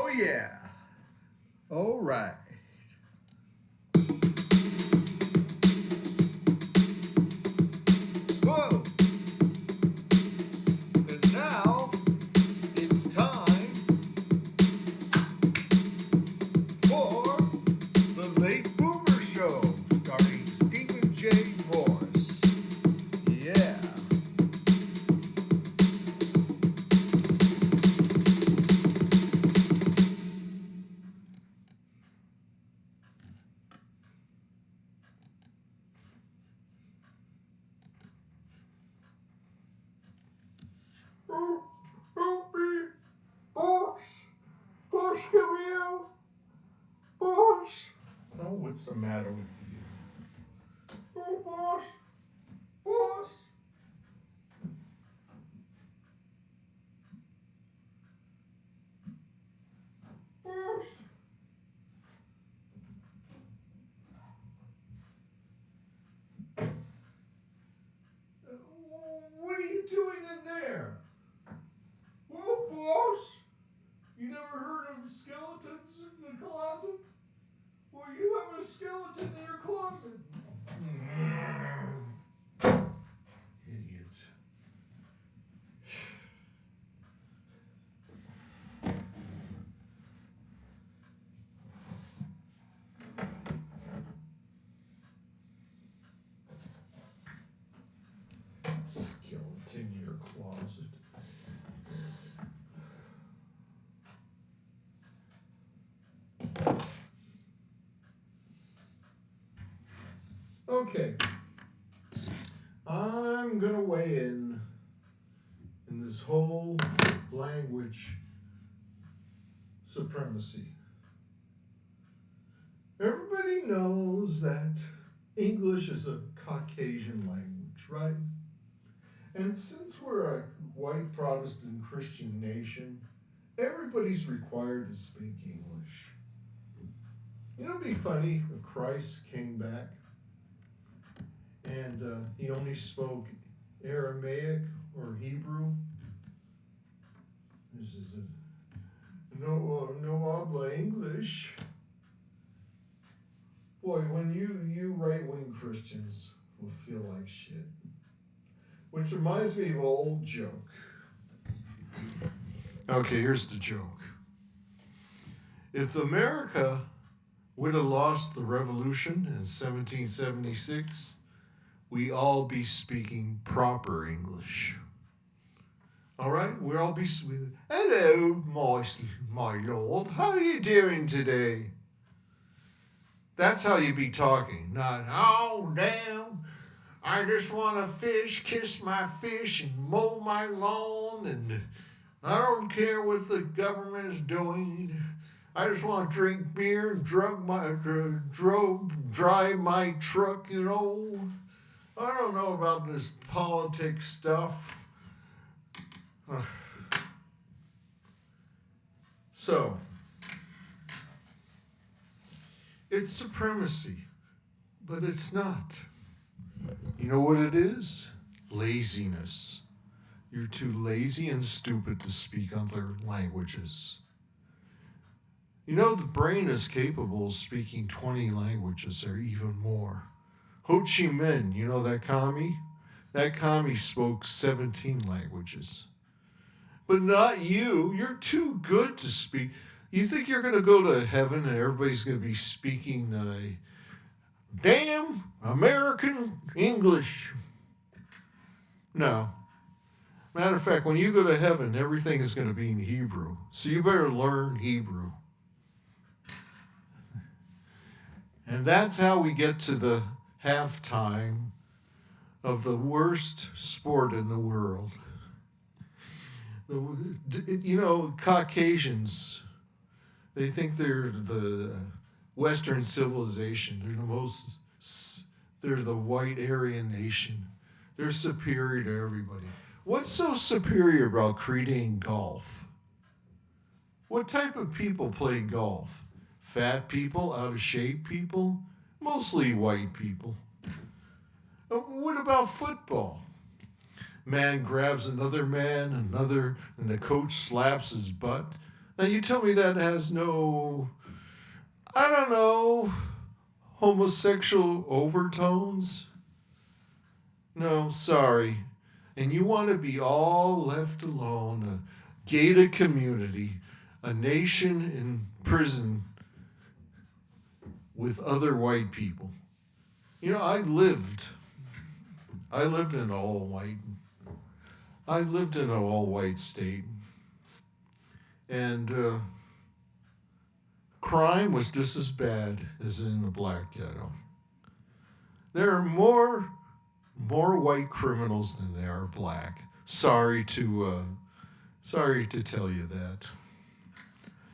Oh, yeah. All right. Whoa. And now it's time for the Late Boomer Show, starring Stephen J. Morris. Yeah. Help me, boss. Boss, get me out. Boss. Oh, what's the matter with you? Oh, boss. Boss. Boss. What are you doing in there? Well, boss, you never heard of skeletons in the closet? Well, you have a skeleton in your closet. Idiot. Skeleton in your closet. Okay. I'm gonna weigh in this whole language supremacy. Everybody knows that English is a Caucasian language, right? And since we're a white Protestant Christian nation, everybody's required to speak English. You know, it'd be funny if Christ came back and he only spoke Aramaic or Hebrew. This is no habla English. Boy, when you right-wing Christians will feel like shit. Which reminds me of an old joke. Okay, here's the joke. If America would have lost the revolution in 1776, we all be speaking proper English. All right, we'll all be hello, my lord, how are you doing today? That's how you be talking, not, oh, damn, I just want to fish, kiss my fish, and mow my lawn, and I don't care what the government is doing. I just want to drink beer and drive my truck, you know. I don't know about this politics stuff. So, it's supremacy, but it's not. You know what it is? Laziness. You're too lazy and stupid to speak other languages. You know, the brain is capable of speaking 20 languages or even more. Ho Chi Minh, you know that commie? That commie spoke 17 languages. But not you. You're too good to speak. You think you're going to go to heaven and everybody's going to be speaking damn American English? No. Matter of fact, when you go to heaven, everything is going to be in Hebrew. So you better learn Hebrew. And that's how we get to the halftime of the worst sport in the world. You know, Caucasians, they think they're the Western civilization. They're the white Aryan nation. They're superior to everybody. What's so superior about creating golf? What type of people play golf? Fat people, out of shape people, mostly white people. What about football? Man grabs another man, and the coach slaps his butt. Now you tell me that has no, I don't know, homosexual overtones? No, sorry. And you want to be all left alone, a gated community, a nation in prison with other white people. You know, I lived in an all white state. And crime was just as bad as in the black ghetto. There are more white criminals than there are black. Sorry to tell you that.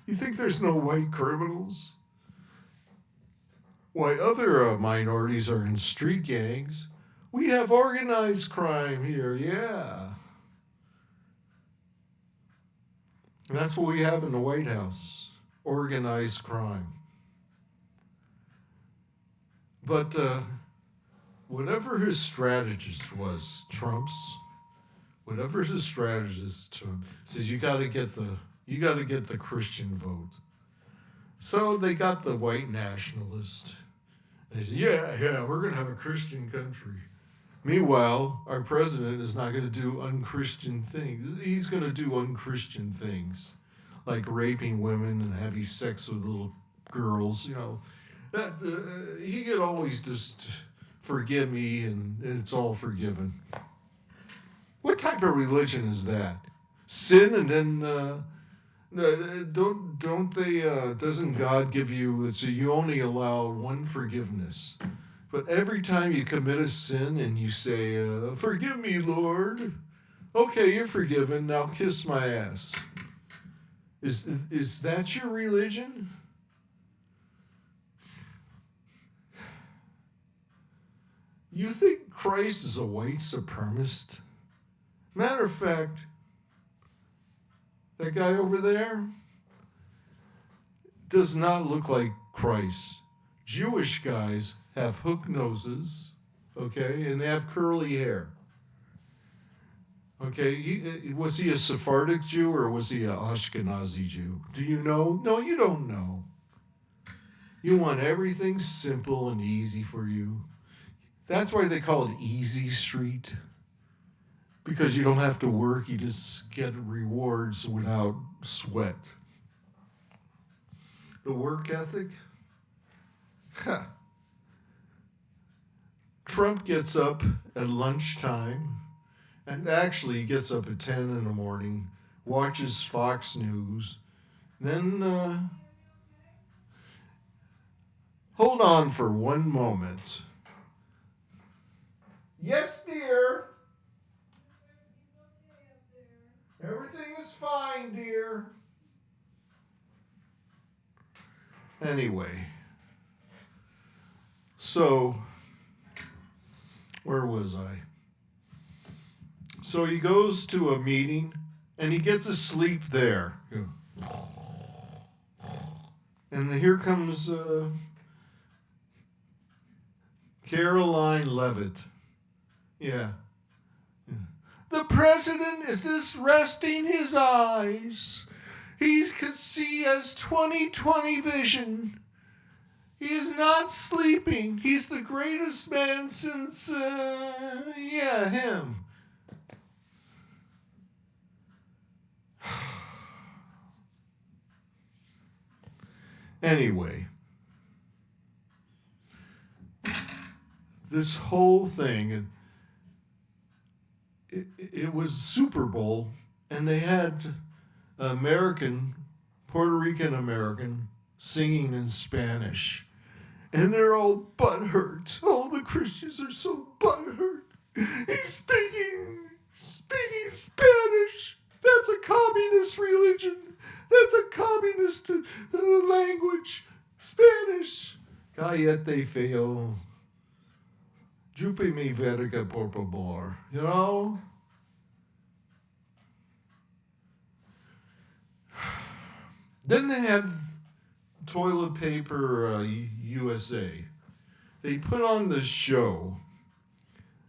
You think there's no white criminals? Why, other minorities are in street gangs. We have organized crime here, yeah. And that's what we have in the White House, organized crime. But whatever his strategist was, whatever his strategist Trump says, you got to get the Christian vote. So they got the white nationalist. They said, yeah, we're going to have a Christian country. Meanwhile, our president is not going to do unchristian things. He's going to do unchristian things, like raping women and having sex with little girls. You know, that he could always just forgive me, and it's all forgiven. What type of religion is that? Sin, and then don't they? Doesn't God give you? So you only allow one forgiveness. But every time you commit a sin and you say, forgive me, Lord. Okay, you're forgiven. Now kiss my ass. Is that your religion? You think Christ is a white supremacist? Matter of fact, that guy over there does not look like Christ. Jewish guys have hook noses, okay, and they have curly hair. Okay, was he a Sephardic Jew or was he an Ashkenazi Jew? Do you know? No, you don't know. You want everything simple and easy for you. That's why they call it Easy Street. Because you don't have to work, you just get rewards without sweat. The work ethic? Huh. Trump gets up at lunchtime, and actually he gets up at 10 in the morning, watches Fox News, then hold on for one moment. Yes, dear. Everything is fine, dear. Anyway, so where was I? So he goes to a meeting and he gets asleep there. And here comes Caroline Levitt. Yeah. The president is just resting his eyes. He could see as 20/20 vision. He is not sleeping. He's the greatest man since, him. Anyway, this whole thing, it was Super Bowl, and they had Puerto Rican American, singing in Spanish. And they're all butthurt. All the Christians are so butthurt. He's speaking Spanish. That's a communist religion. That's a communist language. Spanish. Cállate, feo. Chupe mi verga, por favor. You know? Then they had Toilet Paper USA. They put on this show.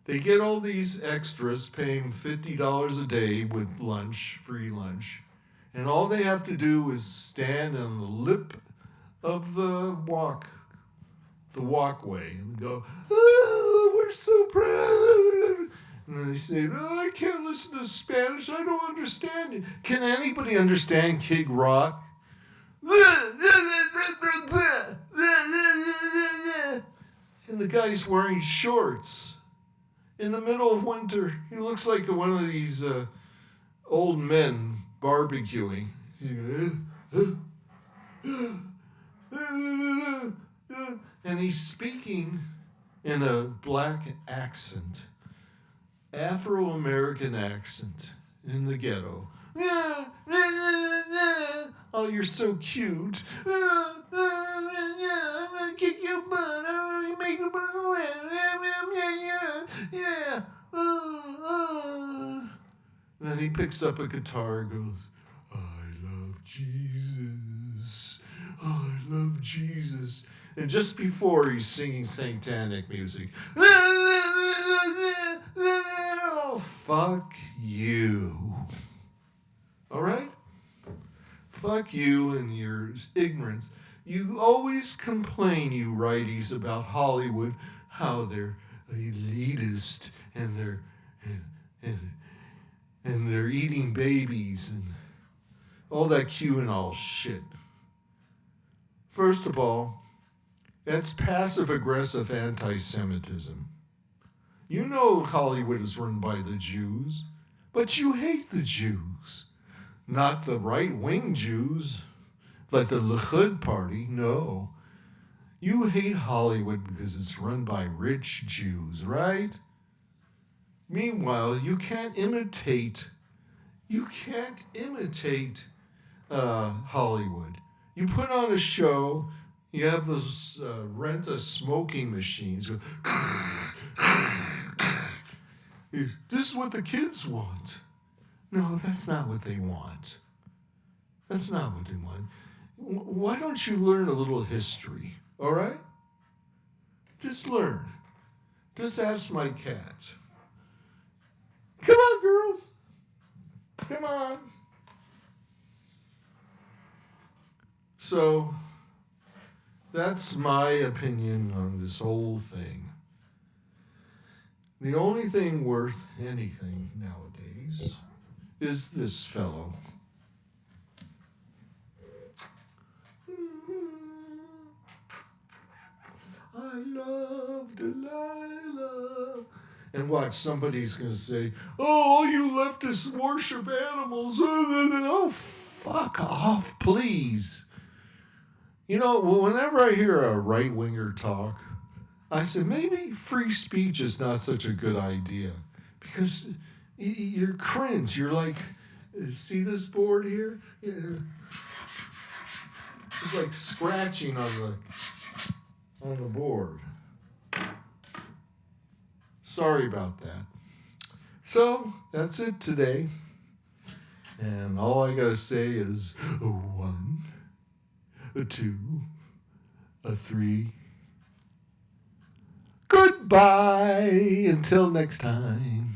They get all these extras, paying $50 a day with lunch, free lunch. And all they have to do is stand on the lip of the walkway, and go, oh, we're so proud. And then they say, oh, I can't listen to Spanish. I don't understand it. Can anybody understand Kid Rock? And the guy's wearing shorts in the middle of winter. He looks like one of these old men barbecuing. And he's speaking in a black accent, Afro-American accent in the ghetto. Oh, you're so cute. I'm gonna kick your butt. I'm gonna make your butt wet. Yeah. And then he picks up a guitar and goes, I love Jesus. I love Jesus. And just before he's singing satanic music, oh, fuck you. All right? Fuck you and your ignorance. You always complain, you righties, about Hollywood, how they're elitist and they're eating babies and all that QAnon shit. First of all, that's passive-aggressive anti-Semitism. You know Hollywood is run by the Jews, but you hate the Jews. Not the right-wing Jews, like the Likud party, no. You hate Hollywood because it's run by rich Jews, right? Meanwhile, you can't imitate Hollywood. You put on a show, you have those rent-a-smoking machines. This is what the kids want. No, that's not what they want. That's not what they want. Why don't you learn a little history, all right? Just learn. Just ask my cat. Come on, girls. Come on. So, that's my opinion on this whole thing. The only thing worth anything nowadays is this fellow. I love Delilah. And watch, somebody's going to say, oh, you leftists worship animals. Oh, fuck off, please. You know, whenever I hear a right-winger talk, I say, maybe free speech is not such a good idea. Because you're cringe. You're like, see this board here? It's like scratching on the board. Sorry about that. So, that's it today. And all I gotta say is 1, 2, 3. Goodbye until next time.